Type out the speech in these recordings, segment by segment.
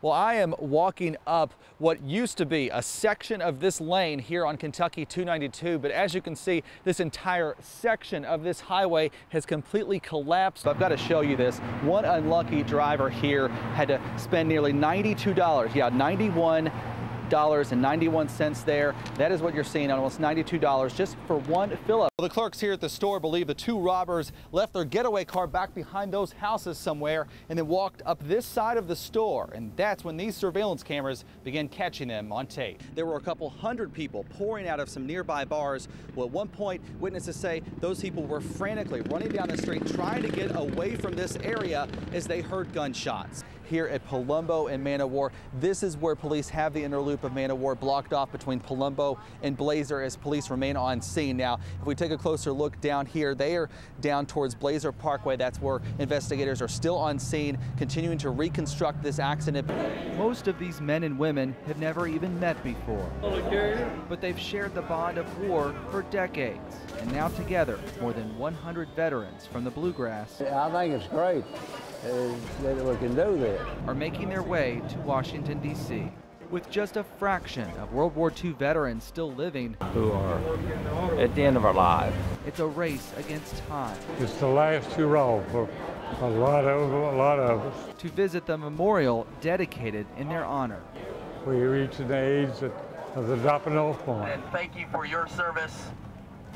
Well, I am walking up what used to be a section of this lane here on Kentucky 292, but as you can see, this entire section of this highway has completely collapsed. I've got to show you this. One unlucky driver here had to spend nearly $92. Yeah, $91.91 there. That is what you're seeing, almost $92 just for one fill-up. Well, the clerks here at the store believe the two robbers left their getaway car back behind those houses somewhere and then walked up this side of the store. And that's when these surveillance cameras began catching them on tape. There were a couple hundred people pouring out of some nearby bars. Well, at one point, witnesses say those people were frantically running down the street trying to get away from this area as they heard gunshots. Here at Palumbo and Man O' War, this is where police have the inner loop of Man O' War blocked off between Palumbo and Blazer as police remain on scene. Now, if we take a closer look down here, they are down towards Blazer Parkway. That's where investigators are still on scene, continuing to reconstruct this accident. Most of these men and women have never even met before, but they've shared the bond of war for decades. And now together, more than 100 veterans from the Bluegrass I think it's great that we can do this. Are making their way to Washington, D.C. With just a fraction of World War II veterans still living, who are at the end of our lives. It's a race against time. It's the last hurrah for a lot of us. To visit the memorial dedicated in their honor. We reach an age of the dropping off point. And thank you for your service.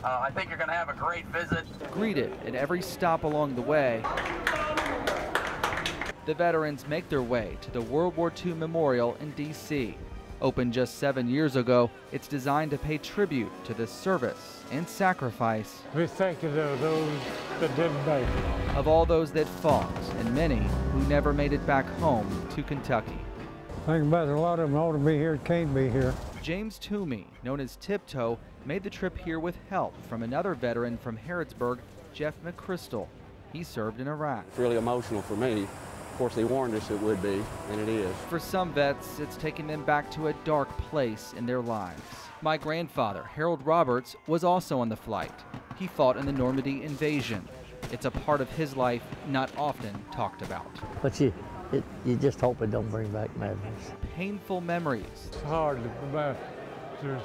I think you're going to have a great visit. Greeted at every stop along the way, the veterans make their way to the World War II Memorial in D.C. Opened just 7 years ago, it's designed to pay tribute to the service and sacrifice. We thank you of those that didn't make it. Of all those that fought, and many who never made it back home to Kentucky. Think about it, a lot of them ought to be here, can't be here. James Toomey, known as Tiptoe, made the trip here with help from another veteran from Harrodsburg, Jeff McChrystal. He served in Iraq. It's really emotional for me. Of course, they warned us it would be, and it is. For some vets, it's taken them back to a dark place in their lives. My grandfather, Harold Roberts, was also on the flight. He fought in the Normandy invasion. It's a part of his life not often talked about. But you just hope it don't bring back memories. Painful memories. It's hard to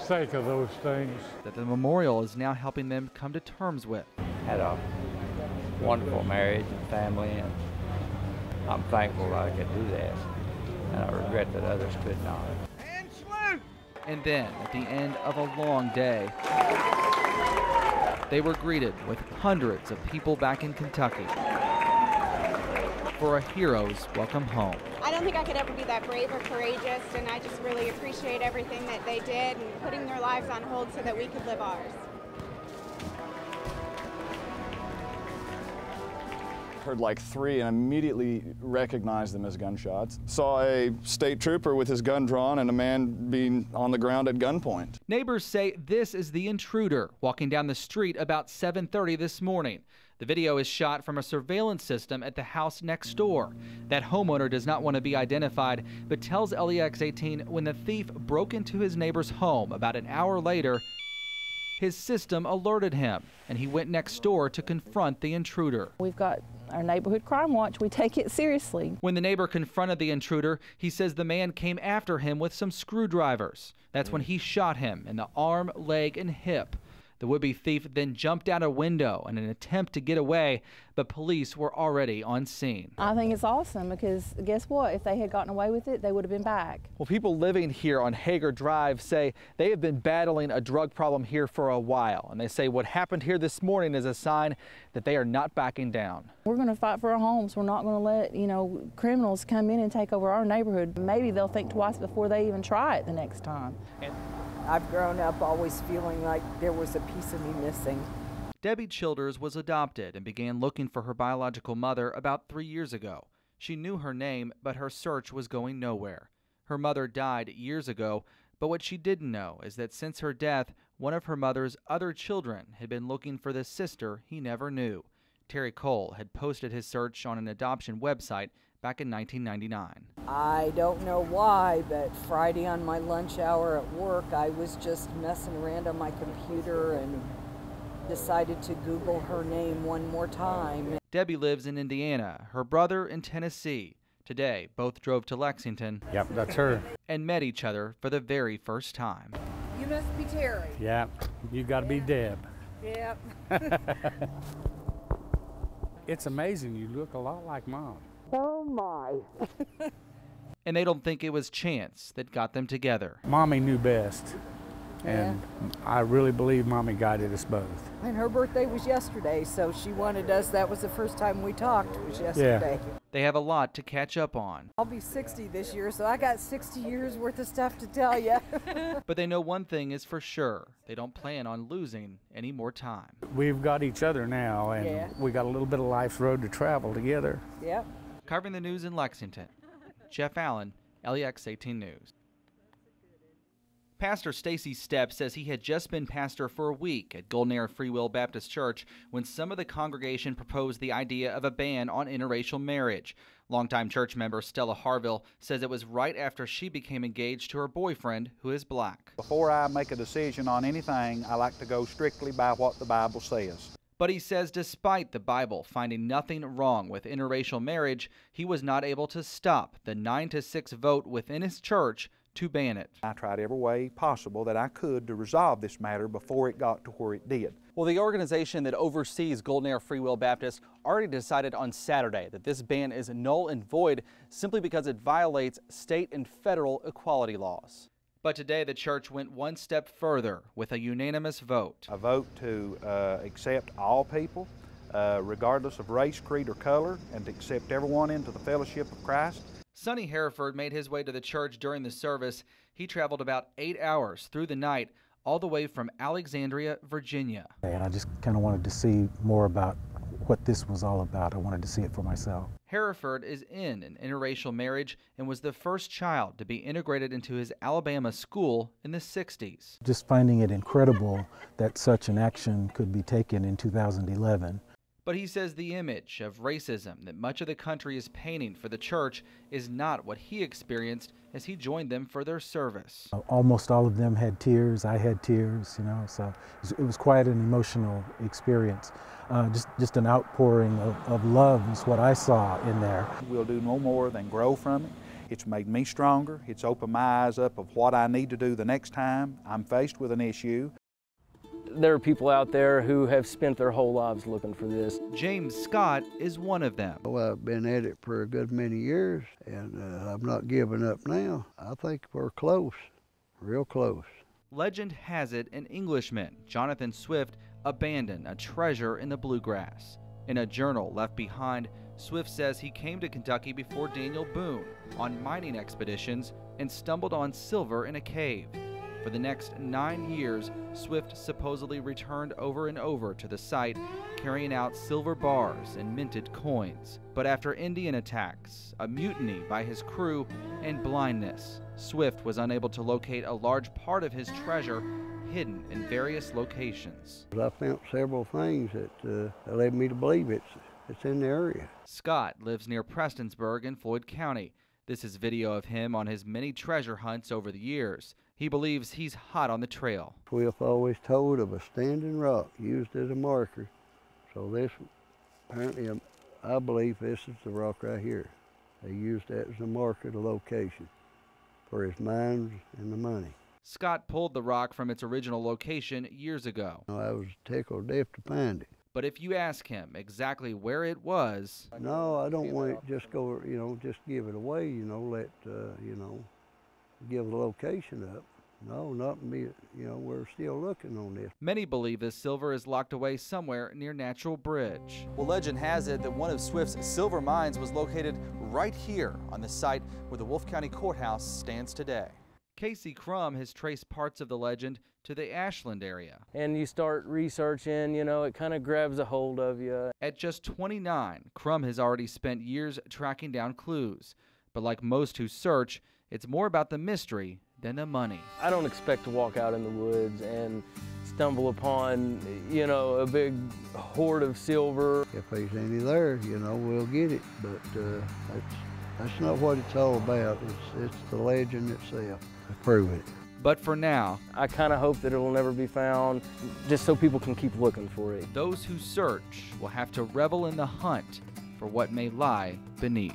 think of those things. That the memorial is now helping them come to terms with. Had a wonderful marriage and family, and I'm thankful that I could do that, and I regret that others could not. And salute! And then, at the end of a long day, they were greeted with hundreds of people back in Kentucky for a hero's welcome home. I don't think I could ever be that brave or courageous, and I just really appreciate everything that they did and putting their lives on hold so that we could live ours. Heard like three and immediately recognized them as gunshots. Saw a state trooper with his gun drawn and a man being on the ground at gunpoint. Neighbors say this is the intruder walking down the street about 7:30 this morning. The video is shot from a surveillance system at the house next door. That homeowner does not want to be identified, but tells LEX18 when the thief broke into his neighbor's home about an hour later, his system alerted him, and he went next door to confront the intruder. We've got our neighborhood crime watch. We take it seriously. When the neighbor confronted the intruder, he says the man came after him with some screwdrivers. That's when he shot him in the arm, leg, and hip. The would-be thief then jumped out a window in an attempt to get away, but police were already on scene. I think it's awesome because guess what? If they had gotten away with it, they would have been back. Well, people living here on Hager Drive say they have been battling a drug problem here for a while, and they say what happened here this morning is a sign that they are not backing down. We're going to fight for our homes. We're not going to let, criminals come in and take over our neighborhood. Maybe they'll think twice before they even try it the next time. I've grown up always feeling like there was a piece of me missing. Debbie Childers was adopted and began looking for her biological mother about 3 years ago. She knew her name, but her search was going nowhere. Her mother died years ago, but what she didn't know is that since her death, one of her mother's other children had been looking for the sister he never knew. Terry Cole had posted his search on an adoption website back in 1999. I don't know why, but Friday on my lunch hour at work, I was just messing around on my computer and decided to Google her name one more time. Debbie lives in Indiana, her brother in Tennessee. Today, both drove to Lexington. Yep, that's her. And met each other for the very first time. You must be Terry. Yep, you got to be Deb. Yep. It's amazing. You look a lot like Mom. Oh my. And they don't think it was chance that got them together. Mommy knew best. And I really believe Mommy guided us both. And her birthday was yesterday, so she wanted us. That was the first time we talked, was yesterday. Yeah. They have a lot to catch up on. I'll be 60 this year, so I got 60 years worth of stuff to tell you. But they know one thing is for sure. They don't plan on losing any more time. We've got each other now, and we got a little bit of life's road to travel together. Yep. Covering the news in Lexington, Jeff Allen, LEX 18 News. Pastor Stacy Stepp says he had just been pastor for a week at Golden Era Free Will Baptist Church when some of the congregation proposed the idea of a ban on interracial marriage. Longtime church member Stella Harville says it was right after she became engaged to her boyfriend, who is black. Before I make a decision on anything, I like to go strictly by what the Bible says. But he says despite the Bible finding nothing wrong with interracial marriage, he was not able to stop the 9-6 vote within his church to ban it. I tried every way possible that I could to resolve this matter before it got to where it did. Well, the organization that oversees Golden Era Free Will Baptist already decided on Saturday that this ban is null and void simply because it violates state and federal equality laws. But today the church went one step further with a unanimous vote. A vote to accept all people, regardless of race, creed, or color, and to accept everyone into the fellowship of Christ. Sonny Hereford made his way to the church during the service. He traveled about 8 hours through the night, all the way from Alexandria, Virginia. And I just kind of wanted to see more about what this was all about. I wanted to see it for myself. Hereford is in an interracial marriage and was the first child to be integrated into his Alabama school in the 60s. Just finding it incredible that such an action could be taken in 2011. But he says the image of racism that much of the country is painting for the church is not what he experienced as he joined them for their service. Almost all of them had tears. I had tears, you know, so it was quite an emotional experience. Just an outpouring of love is what I saw in there. We'll do no more than grow from it. It's made me stronger. It's opened my eyes up of what I need to do the next time I'm faced with an issue. There are people out there who have spent their whole lives looking for this. James Scott is one of them. Well, I've been at it for a good many years, and I'm not giving up now. I think we're close, real close. Legend has it an Englishman, Jonathan Swift, abandoned a treasure in the bluegrass. In a journal left behind, Swift says he came to Kentucky before Daniel Boone on mining expeditions and stumbled on silver in a cave. For the next 9 years, Swift supposedly returned over and over to the site, carrying out silver bars and minted coins. But after Indian attacks, a mutiny by his crew, and blindness, Swift was unable to locate a large part of his treasure hidden in various locations. I found several things that led me to believe it's in the area. Scott lives near Prestonsburg in Floyd County. This is video of him on his many treasure hunts over the years. He believes he's hot on the trail. Swift always told of a standing rock used as a marker. So this, apparently, I believe this is the rock right here. They used that as a marker to location for his mines and the money. Scott pulled the rock from its original location years ago. I was tickled death to find it. But if you ask him exactly where it was... No, I don't want it just go, just give it away, let, give the location up. No, not me, we're still looking on this. Many believe this silver is locked away somewhere near Natural Bridge. Well, legend has it that one of Swift's silver mines was located right here on the site where the Wolfe County Courthouse stands today. Casey Crum has traced parts of the legend to the Ashland area. And you start researching, it kind of grabs a hold of you. At just 29, Crum has already spent years tracking down clues. But like most who search, it's more about the mystery than the money. I don't expect to walk out in the woods and stumble upon, a big hoard of silver. If there's any there, we'll get it. But that's not what it's all about. It's the legend itself to prove it. But for now, I kind of hope that it'll never be found, just so people can keep looking for it. Those who search will have to revel in the hunt for what may lie beneath.